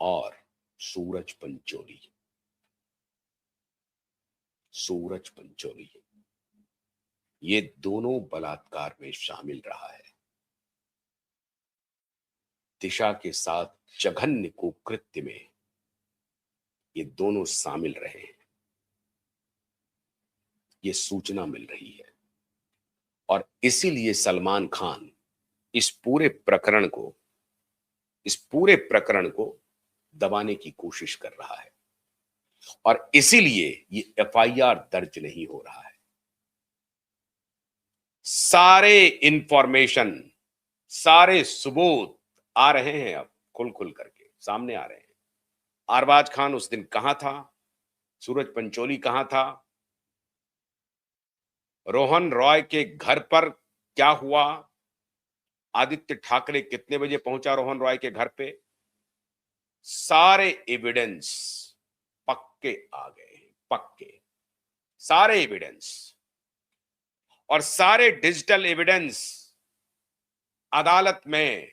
और सूरज पंचोली। सूरज पंचोली ये दोनों बलात्कार में शामिल रहा है। दिशा के साथ जघन्य कुकृत्य में ये दोनों शामिल रहे हैं, ये सूचना मिल रही है। और इसीलिए सलमान खान इस पूरे प्रकरण को दबाने की कोशिश कर रहा है और इसीलिए ये एफआईआर दर्ज नहीं हो रहा है। सारे इंफॉर्मेशन, सारे सबूत आ रहे हैं, अब खुल करके सामने आ रहे हैं। अरबाज खान उस दिन कहां था, सूरज पंचोली कहां था, रोहन रॉय के घर पर क्या हुआ, आदित्य ठाकरे कितने बजे पहुंचा रोहन रॉय के घर पे, सारे एविडेंस पक्के आ गए हैं, पक्के सारे एविडेंस। और सारे डिजिटल एविडेंस अदालत में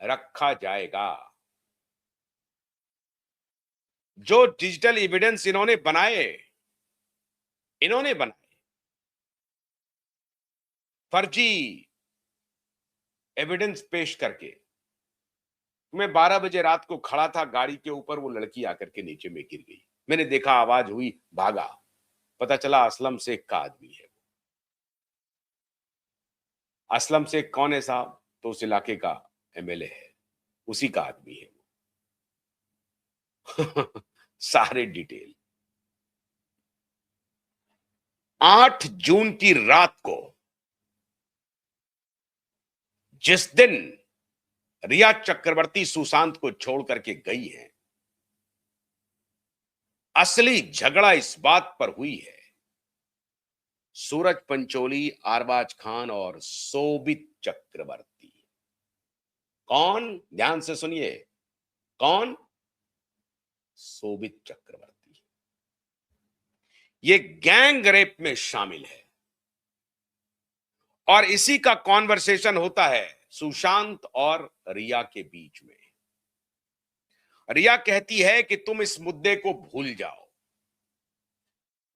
रखा जाएगा। जो डिजिटल एविडेंस इन्होंने बनाए फर्जी एविडेंस पेश करके। मैं 12 बजे रात को खड़ा था गाड़ी के ऊपर, वो लड़की आकर के नीचे में गिर गई। मैंने देखा, आवाज हुई, भागा, पता चला असलम शेख का आदमी है। असलम शेख कौन है साहब? तो उस इलाके का एमएलए है, उसी का आदमी है वो। सारे डिटेल 8 जून की रात को, जिस दिन रिया चक्रवर्ती सुशांत को छोड़ करके गई है, असली झगड़ा इस बात पर हुई है, सूरज पंचोली, अरबाज खान और शोभित चक्रवर्ती। कौन? ध्यान से सुनिए, कौन? शोभित चक्रवर्ती। ये गैंग रेप में शामिल है और इसी का कॉन्वर्सेशन होता है सुशांत और रिया के बीच में। रिया कहती है कि तुम इस मुद्दे को भूल जाओ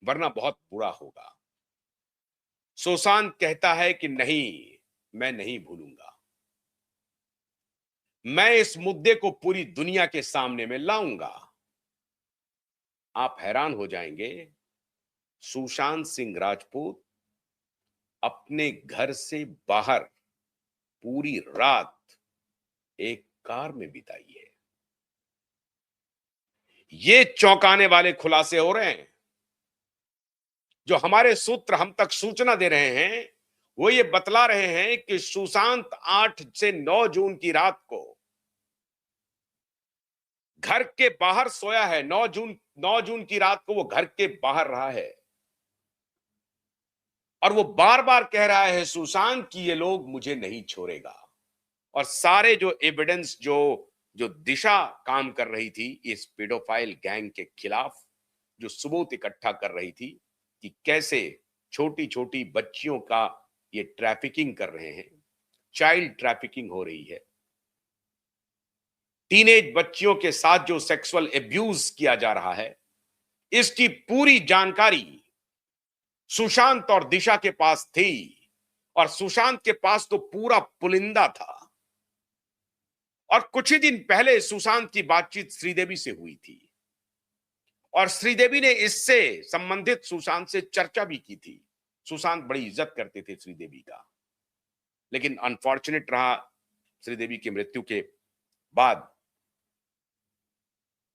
वरना बहुत बुरा होगा। सुशांत कहता है कि नहीं, मैं नहीं भूलूंगा, मैं इस मुद्दे को पूरी दुनिया के सामने में लाऊंगा। आप हैरान हो जाएंगे, सुशांत सिंह राजपूत अपने घर से बाहर पूरी रात एक कार में बिताई है। ये चौंकाने वाले खुलासे हो रहे हैं। जो हमारे सूत्र हम तक सूचना दे रहे हैं वो ये बतला रहे हैं कि सुशांत 8 से 9 जून की रात को घर के बाहर सोया है। 9 जून की रात को वो घर के बाहर रहा है और वो बार बार कह रहा है सुशांत कि ये लोग मुझे नहीं छोड़ेगा। और सारे जो एविडेंस जो दिशा काम कर रही थी इस पेडोफाइल गैंग के खिलाफ, जो सबूत इकट्ठा कर रही थी कि कैसे छोटी छोटी बच्चियों का ये ट्रैफिकिंग कर रहे हैं, चाइल्ड ट्रैफिकिंग हो रही है, टीनेज बच्चियों के साथ जो सेक्सुअल एब्यूज किया जा रहा है, इसकी पूरी जानकारी सुशांत और दिशा के पास थी। और सुशांत के पास तो पूरा पुलिंदा था। और कुछ ही दिन पहले सुशांत की बातचीत श्रीदेवी से हुई थी और श्रीदेवी ने इससे संबंधित सुशांत से चर्चा भी की थी। सुशांत बड़ी इज्जत करते थे श्रीदेवी का, लेकिन अनफॉर्चुनेट रहा, श्रीदेवी की मृत्यु के बाद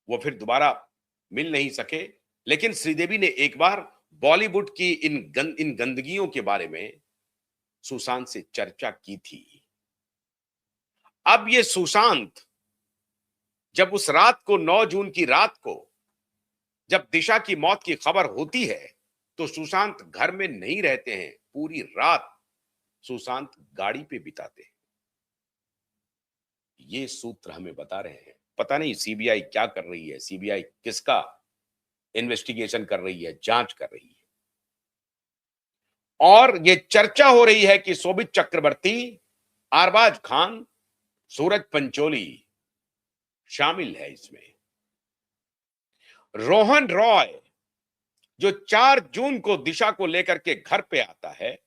वो फिर दोबारा मिल नहीं सके। लेकिन श्रीदेवी ने एक बार बॉलीवुड की इन गंदगियों के बारे में सुशांत से चर्चा की थी। अब ये सुशांत जब उस रात को 9 जून की रात को जब दिशा की मौत की खबर होती है तो सुशांत घर में नहीं रहते हैं, पूरी रात सुशांत गाड़ी पे बिताते हैं। ये सूत्र हमें बता रहे हैं। पता नहीं सीबीआई क्या कर रही है, सीबीआई किसका इन्वेस्टिगेशन कर रही है, जांच कर रही है। और ये चर्चा हो रही है कि शोभित चक्रवर्ती, अरबाज खान, सूरज पंचोली शामिल है इसमें। रोहन रॉय जो 4 जून को दिशा को लेकर के घर पे आता है,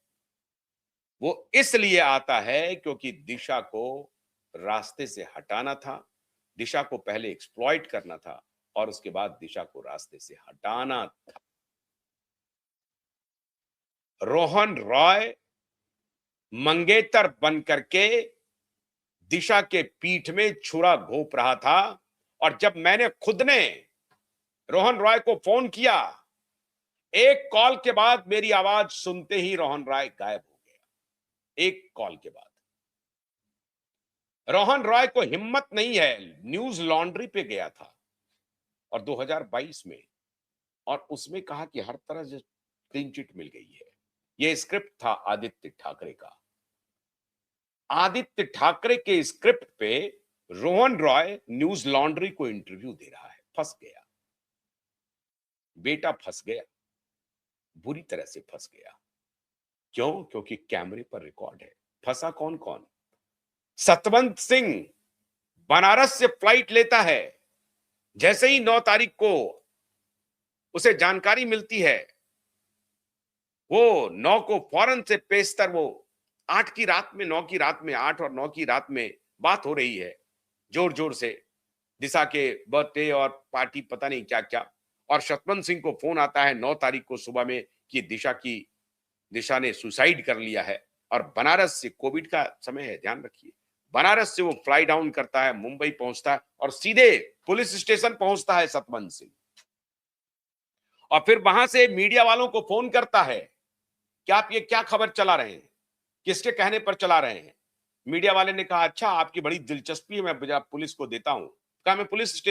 वो इसलिए आता है क्योंकि दिशा को रास्ते से हटाना था, दिशा को पहले एक्सप्लॉइट करना था और उसके बाद दिशा को रास्ते से हटाना था। रोहन रॉय मंगेतर बन करके दिशा के पीठ में छुरा घोंप रहा था और जब मैंने खुद ने रोहन रॉय को फोन किया, एक कॉल के बाद मेरी आवाज सुनते ही रोहन रॉय गायब हो गया। एक कॉल के बाद रोहन रॉय को हिम्मत नहीं है, न्यूज लॉन्ड्री पे गया था और 2022 में, और उसमें कहा कि हर तरह से क्लीन चिट मिल गई है। यह स्क्रिप्ट था आदित्य ठाकरे का। आदित्य ठाकरे के स्क्रिप्ट पे रोहन रॉय न्यूज लॉन्ड्री को इंटरव्यू दे रहा है। फंस गया, बेटा फंस गया, बुरी तरह से फंस गया। क्यों? क्योंकि कैमरे पर रिकॉर्ड है। फंसा कौन कौन? सतवंत सिंह बनारस से फ्लाइट लेता है, जैसे ही 9 तारीख को उसे जानकारी मिलती है, वो 9 को फौरन से पेशतर, वो 8 की रात में, 9 की रात में, 8 और 9 की रात में बात हो रही है जोर जोर से, दिशा के बर्थडे और पार्टी पता नहीं क्या क्या, और सतवंत सिंह को फोन आता है 9 तारीख को सुबह में कि दिशा ने सुसाइड कर लिया है। और बनारस से, कोविड का समय है ध्यान रखिए, बनारस से वो फ्लाई डाउन करता है, मुंबई पहुंचता है और सीधे पुलिस स्टेशन पहुंचता है सतवंत सिंह। और फिर वहां से मीडिया वालों को फोन करता है कि आप ये क्या खबर चला रहे हैं, किसके कहने पर चला रहे हैं। मीडिया वाले ने कहा अच्छा आपकी बड़ी दिलचस्पी है, मैं पुलिस को देता हूं। कहा मैं पुलिस